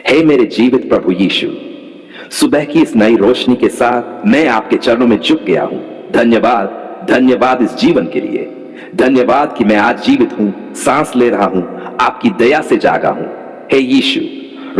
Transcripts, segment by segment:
हे मेरे जीवित प्रभु यीशु, सुबह की इस नई रोशनी के साथ मैं आपके चरणों में झुक गया हूं। धन्यवाद, धन्यवाद इस जीवन के लिए। धन्यवाद कि मैं आज जीवित हूं, सांस ले रहा हूं, आपकी दया से जागा हूं। हे यीशु,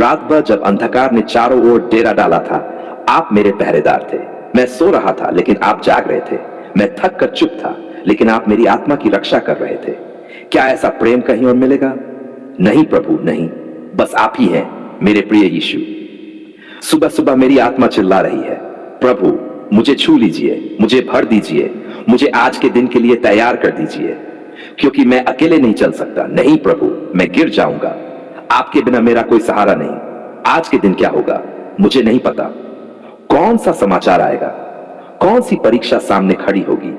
रात भर जब अंधकार ने चारों ओर डेरा डाला था, आप मेरे पहरेदार थे। मैं सो रहा था लेकिन आप जाग रहे थे। मैं थक कर चुप था लेकिन आप मेरी आत्मा की रक्षा कर रहे थे। क्या ऐसा प्रेम कहीं और मिलेगा? नहीं प्रभु, नहीं, बस आप ही हैं मेरे प्रिय यीशु। सुबह सुबह मेरी आत्मा चिल्ला रही है, प्रभु मुझे छू लीजिए, मुझे भर दीजिए, मुझे आज के दिन के लिए तैयार कर दीजिए, क्योंकि मैं अकेले नहीं चल सकता। नहीं प्रभु, मैं गिर जाऊंगा। आपके बिना मेरा कोई सहारा नहीं। आज के दिन क्या होगा मुझे नहीं पता। कौन सा समाचार आएगा, कौन सी परीक्षा सामने खड़ी होगी,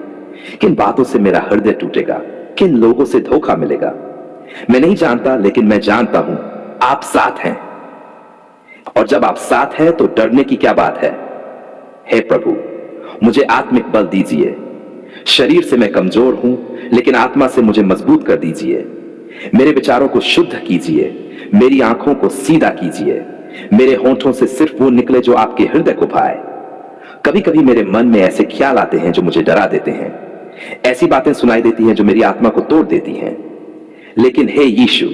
किन बातों से मेरा हृदय टूटेगा, किन लोगों से धोखा मिलेगा, मैं नहीं जानता, लेकिन मैं जानता हूं आप साथ हैं। और जब आप साथ हैं तो डरने की क्या बात है। हे प्रभु, मुझे आत्मिक बल दीजिए। शरीर से मैं कमजोर हूं, लेकिन आत्मा से मुझे मजबूत कर दीजिए। मेरे विचारों को शुद्ध कीजिए, मेरी आंखों को सीधा कीजिए, मेरे होंठों से सिर्फ वो निकले जो आपके हृदय को भाए। कभी कभी मेरे मन में ऐसे ख्याल आते हैं जो मुझे डरा देते हैं, ऐसी बातें सुनाई देती हैं जो मेरी आत्मा को तोड़ देती हैं। लेकिन हे यीशु,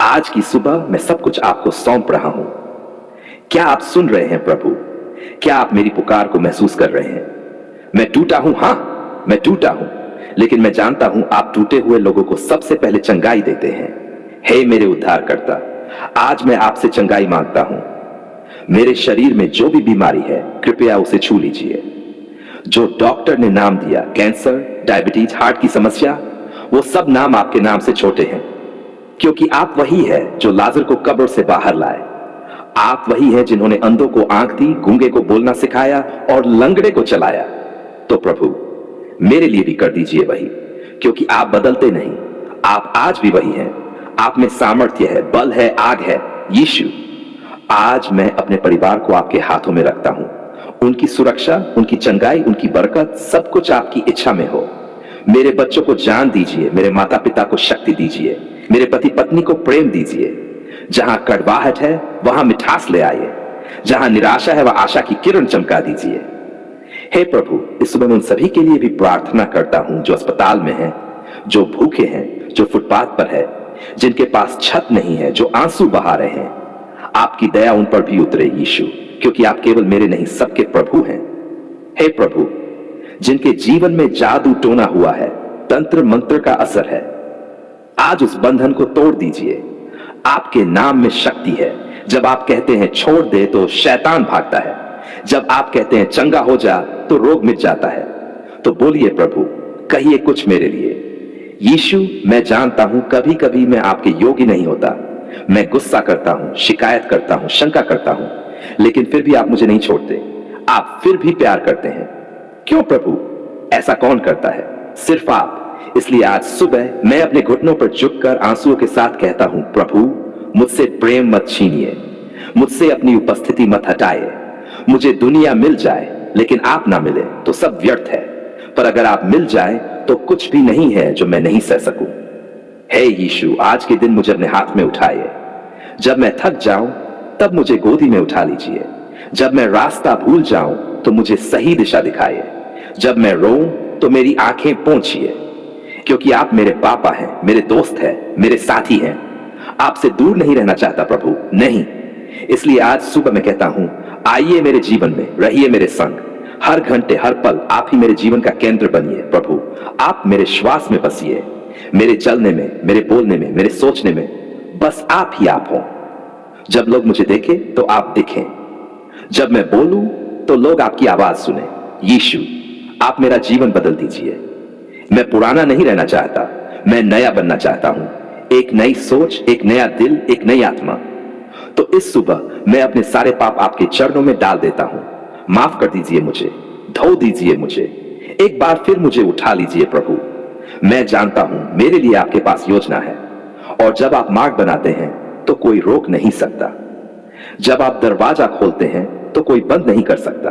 आज की सुबह मैं सब कुछ आपको सौंप रहा हूं। क्या आप सुन रहे हैं प्रभु? क्या आप मेरी पुकार को महसूस कर रहे हैं? मैं टूटा हूं, हां मैं टूटा हूं, लेकिन मैं जानता हूं आप टूटे हुए लोगों को सबसे पहले चंगाई देते हैं। हे मेरे उद्धारकर्ता, आज मैं आपसे चंगाई मांगता हूं। मेरे शरीर में जो भी बीमारी है कृपया उसे छू लीजिए। जो डॉक्टर ने नाम दिया, कैंसर, डायबिटीज, हार्ट की समस्या, वो सब नाम आपके नाम से छोटे हैं, क्योंकि आप वही है जो लाजर को कब्र से बाहर लाए। आप वही है जिन्होंने अंधों को आंख दी, गूंगे को बोलना सिखाया और लंगड़े को चलाया। तो प्रभु मेरे लिए भी कर दीजिए वही, क्योंकि आप बदलते नहीं। आप आज भी वही हैं। आप में सामर्थ्य है, बल है, आग है। यीशु, आज मैं अपने परिवार को आपके हाथों में रखता हूं। उनकी सुरक्षा, उनकी चंगाई, उनकी बरकत, सब कुछ आपकी इच्छा में हो। मेरे बच्चों को जान दीजिए, मेरे माता पिता को शक्ति दीजिए, मेरे पति पत्नी को प्रेम दीजिए। जहां कड़वाहट है वहां मिठास ले आइए, जहां निराशा है वहां आशा की किरण चमका दीजिए। हे प्रभु, इस सुबह मैं उन सभी के लिए भी प्रार्थना करता हूं जो अस्पताल में हैं, जो भूखे हैं, जो फुटपाथ पर है, जिनके पास छत नहीं है, जो आंसू बहा रहे हैं। आपकी दया उन पर भी उतरे यीशु, क्योंकि आप केवल मेरे नहीं सबके प्रभु हैं। हे प्रभु, जिनके जीवन में जादू टोना हुआ है, तंत्र मंत्र का असर है, आज उस बंधन को तोड़ दीजिए। आपके नाम में शक्ति है। जब आप कहते हैं छोड़ दे तो शैतान भागता है। जब आप कहते हैं चंगा हो जा तो रोग मिट जाता है। तो बोलिए प्रभु, कहिए कुछ मेरे लिए। यीशु, मैं जानता हूं कभी कभी मैं आपके योग्य नहीं होता। मैं गुस्सा करता हूं, शिकायत करता हूं, शंका करता हूं, लेकिन फिर भी आप मुझे नहीं छोड़ते। आप फिर भी प्यार करते हैं। क्यों प्रभु? ऐसा कौन करता है? सिर्फ आप। इसलिए आज सुबह मैं अपने घुटनों पर झुककर आंसुओं के साथ कहता हूं, प्रभु मुझसे प्रेम मत छीनिए, मुझसे अपनी उपस्थिति मत हटाए। मुझे दुनिया मिल जाए लेकिन आप ना मिले तो सब व्यर्थ है, पर अगर आप मिल जाए तो कुछ भी नहीं है जो मैं नहीं सह सकूं। हे यीशु, आज के दिन मुझे अपने हाथ में उठाइए। जब मैं थक जाऊं तब मुझे गोदी में उठा लीजिए। जब मैं रास्ता भूल जाऊं तो मुझे सही दिशा दिखाइए। जब मैं रोऊं तो मेरी आंखें पोंछिए, क्योंकि आप मेरे पापा हैं, मेरे दोस्त हैं, मेरे साथी हैं। आपसे दूर नहीं रहना चाहता प्रभु, नहीं। इसलिए आज सुबह मैं कहता हूं, आइए मेरे जीवन में, रहिए मेरे संग। हर घंटे, हर पल आप ही मेरे जीवन का केंद्र बनिए प्रभु। आप मेरे श्वास में बसिए, मेरे चलने में, मेरे बोलने में, मेरे सोचने में, बस आप ही आप हो। जब लोग मुझे देखें तो आप दिखें। जब मैं बोलूं तो लोग आपकी आवाज सुने। यीशु, आप मेरा जीवन बदल दीजिए। मैं पुराना नहीं रहना चाहता, मैं नया बनना चाहता हूं। एक नई सोच, एक नया दिल, एक नई आत्मा। तो इस सुबह मैं अपने सारे पाप आपके चरणों में डाल देता हूं। माफ कर दीजिए मुझे, धो दीजिए मुझे। एक बार फिर मुझे उठा लीजिए प्रभु। मैं जानता हूं मेरे लिए आपके पास योजना है, और जब आप मार्ग बनाते हैं तो कोई रोक नहीं सकता। जब आप दरवाजा खोलते हैं तो कोई बंद नहीं कर सकता।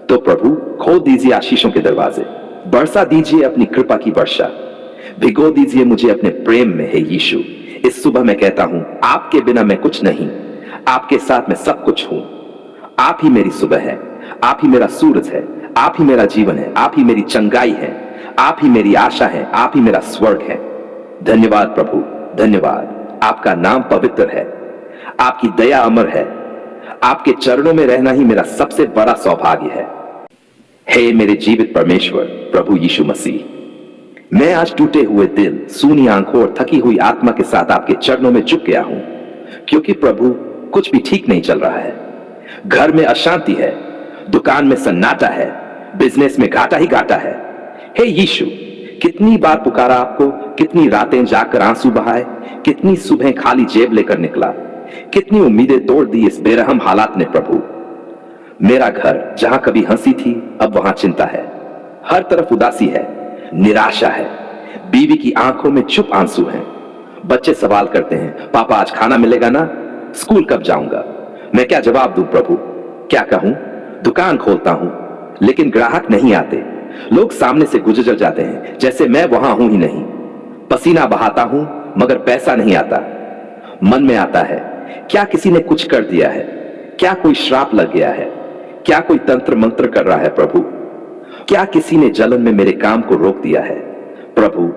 तो प्रभु, खोल दीजिए आशीषों के दरवाजे, बरसा दीजिए अपनी कृपा की वर्षा, भिगो दीजिए मुझे अपने प्रेम में। है यीशु, इस सुबह मैं कहता हूं, आपके बिना मैं कुछ नहीं। आपके साथ मैं सब कुछ हूं। आप ही मेरी सुबह है, आप ही मेरा सूरज है, आप ही मेरा जीवन है, आप ही मेरी चंगाई है, आप ही मेरी आशा है, आप ही मेरा स्वर्ग है। धन्यवाद प्रभु, धन्यवाद। आपका नाम पवित्र है, आपकी दया अमर है। आपके चरणों में रहना ही मेरा सबसे बड़ा सौभाग्य है। हे मेरे जीवित परमेश्वर प्रभु यीशु मसीह, मैं आज टूटे हुए दिल, सूनी आंखों और थकी हुई आत्मा के साथ आपके चरणों में झुक गया हूं, क्योंकि प्रभु कुछ भी ठीक नहीं चल रहा है। घर में अशांति है, दुकान में सन्नाटा है, बिजनेस में घाटा ही घाटा है। हे यीशु, कितनी बार पुकारा आपको, कितनी रातें जाकर आंसू बहाए, कितनी सुबह खाली जेब लेकर निकला, कितनी उम्मीदें तोड़ दी इस बेरहम हालात ने। प्रभु, मेरा घर जहां कभी हंसी थी अब वहां चिंता है, हर तरफ उदासी है, निराशा है, बीवी की आंखों में चुप आंसू हैं। बच्चे सवाल करते हैं, पापा आज खाना मिलेगा ना, स्कूल कब जाऊंगा। मैं क्या जवाब दूं प्रभु, क्या कहूं। दुकान खोलता हूं लेकिन ग्राहक नहीं आते, लोग सामने से गुजर जाते हैं जैसे मैं वहां हूं ही नहीं। पसीना बहाता हूं मगर पैसा नहीं आता। मन में आता है, क्या किसी ने कुछ कर दिया है, क्या कोई श्राप लग गया है, क्या कोई तंत्र मंत्र कर रहा है प्रभु, क्या किसी ने जलन में मेरे काम को रोक दिया है। प्रभु,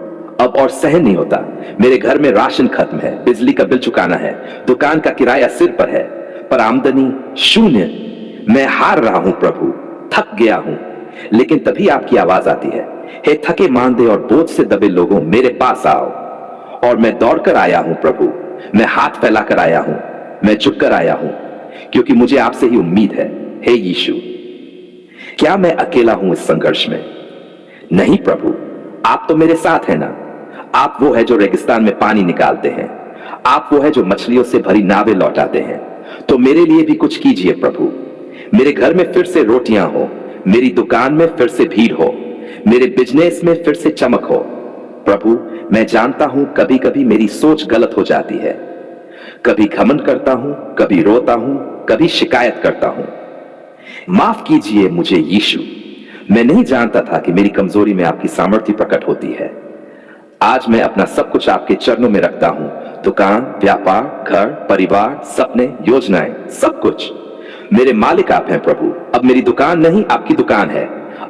अब और सहन नहीं होता। मेरे घर में राशन खत्म है, बिजली का बिल चुकाना है, दुकान का किराया सिर पर है, पर आमदनी शून्य। मैं हार रहा हूं प्रभु, थक गया हूं। लेकिन तभी आपकी आवाज आती है, हे थके मांदे और बोझ से दबे लोगों, मेरे पास आओ। और मैं दौड़कर आया हूं प्रभु, मैं हाथ फैलाकर आया हूं, मैं झुककर आया हूं, क्योंकि मुझे आपसे ही उम्मीद है। हे यीशु, क्या मैं अकेला हूं इस संघर्ष में? नहीं प्रभु, आप तो मेरे साथ हैं ना। आप वो है जो रेगिस्तान में पानी निकालते हैं, आप वो है जो मछलियों से भरी नावें लौटाते हैं। तो मेरे लिए भी कुछ कीजिए प्रभु। मेरे घर में फिर से रोटियां हो, मेरी दुकान में फिर से भीड़ हो, मेरे बिजनेस में फिर से चमक हो। प्रभु, मैं जानता हूं कभी कभी मेरी सोच गलत हो जाती है, कभी घमंड करता हूं, कभी रोता हूं, कभी शिकायत करता हूं। माफ कीजिए मुझे यीशु, मैं नहीं जानता था कि मेरी कमजोरी में आपकी सामर्थ्य प्रकट होती है। आज मैं अपना सब कुछ आपके चरणों में रखता हूं, दुकान, व्यापार, घर, परिवार, सपने, योजनाएं, सब कुछ। मेरे मालिक आप हैं प्रभु। अब मेरी दुकान नहीं, आपकी दुकान है।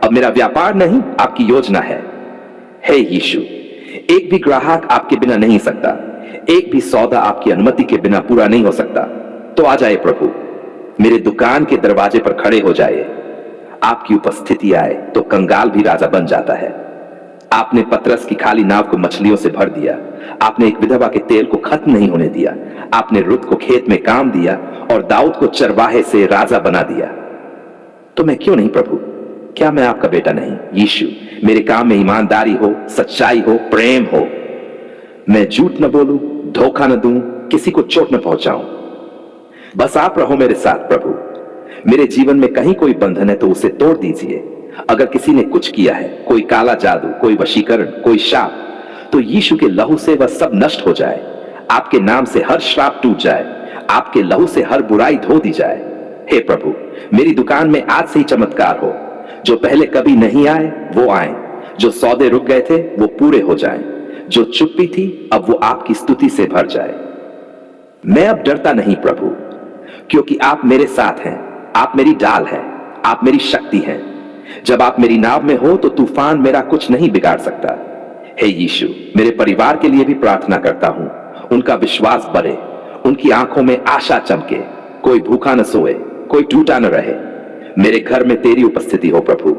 अब मेरा व्यापार नहीं, आपकी योजना है। हे यीशु, एक भी ग्राहक आपके बिना नहीं सकता, एक भी सौदा आपकी अनुमति के बिना पूरा नहीं हो सकता। तो आ जाए प्रभु, मेरे दुकान के दरवाजे पर खड़े हो जाए। आपकी उपस्थिति आए तो कंगाल भी राजा बन जाता है। आपने पतरस की खाली नाव को मछलियों से भर दिया, आपने एक विधवा के तेल को खत्म नहीं होने दिया, आपने रुत को खेत में काम दिया और दाऊद को चरवाहे से राजा बना दिया। तो मैं क्यों नहीं प्रभु? क्या मैं आपका बेटा नहीं? यीशु, मेरे काम में ईमानदारी हो, सच्चाई हो, प्रेम हो। मैं झूठ न बोलूं, धोखा न दूं, किसी को चोट न पहुंचाऊं। बस आप रहो मेरे साथ प्रभु। मेरे जीवन में कहीं कोई बंधन है तो उसे तोड़ दीजिए। अगर किसी ने कुछ किया है, कोई काला जादू, कोई वशीकरण, कोई शाप, तो यीशु के लहू से वह सब नष्ट हो जाए। आपके नाम से हर श्राप टूट जाए, आपके लहू से हर बुराई धो दी जाए। हे प्रभु, मेरी दुकान में आज से ही चमत्कार हो। जो पहले कभी नहीं आए वो आए, जो सौदे रुक गए थे वो पूरे हो जाएं, जो चुप्पी थी अब वो आपकी स्तुति से भर जाए। मैं अब डरता नहीं प्रभु, क्योंकि आप मेरे साथ हैं। आप मेरी ढाल हैं, आप मेरी शक्ति हैं। जब आप मेरी नाव में हो तो तूफान मेरा कुछ नहीं बिगाड़ सकता। हे यीशु, मेरे परिवार के लिए भी प्रार्थना करता हूं, उनका विश्वास बढ़े, उनकी आंखों में आशा चमके, कोई भूखा न सोए, कोई टूटा न रहे। मेरे घर में तेरी उपस्थिति हो प्रभु।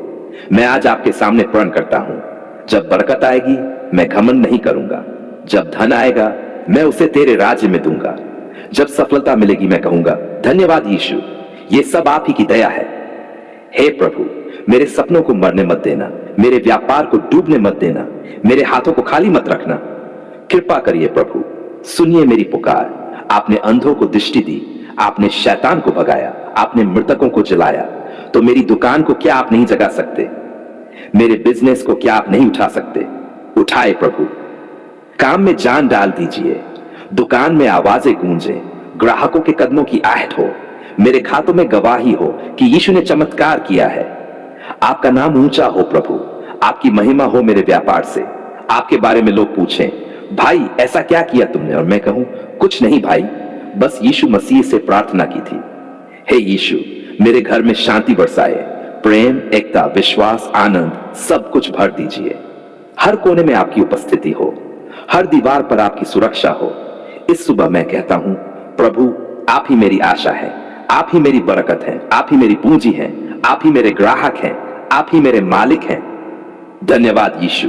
मैं आज आपके सामने प्रण करता हूं, जब बरकत आएगी मैं घमंड नहीं करूंगा, जब धन आएगा मैं उसे तेरे राज्य में दूंगा, जब सफलता मिलेगी मैं कहूंगा धन्यवाद यीशु, ये सब आप ही की दया है। हे प्रभु, मेरे सपनों को मरने मत देना, मेरे व्यापार को डूबने मत देना, मेरे हाथों को खाली मत रखना। कृपा करिए प्रभु, सुनिए मेरी पुकार। आपने अंधों को दृष्टि दी, आपने शैतान को भगाया, आपने मृतकों को जलाया, तो मेरी दुकान को क्या आप नहीं जगा सकते? मेरे बिजनेस को क्या आप नहीं उठा सकते? उठाए प्रभु। काम में जान डाल दीजिए, दुकान में आवाजें गूंजे, ग्राहकों के कदमों की आहट हो, मेरे खातों में गवाही हो कि यीशु ने चमत्कार किया है। आपका नाम ऊंचा हो प्रभु, आपकी महिमा हो मेरे व्यापार से। आपके बारे में लोग पूछें, भाई ऐसा क्या किया तुमने? और मैं कहूं कुछ नहीं भाई, बस यीशु मसीह से प्रार्थना की थी, हे यीशु, मेरे घर में शांति बरसाए, प्रेम, एकता, विश्वास, आनंद सब कुछ भर दीजिए। हर कोने में आपकी उपस्थिति हो, हर दीवार पर आपकी सुरक्षा हो। इस सुबह मैं कहता हूं, प्रभु आप ही मेरी आशा है, आप ही मेरी बरकत है, आप ही मेरी पूंजी है, आप ही मेरे ग्राहक हैं, आप ही मेरे मालिक हैं। धन्यवाद यीशु,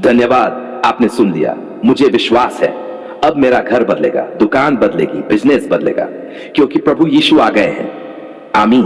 धन्यवाद, आपने सुन लिया। मुझे विश्वास है अब मेरा घर बदलेगा, दुकान बदलेगी, बिजनेस बदलेगा, क्योंकि प्रभु यीशु आ गए हैं। आमीन।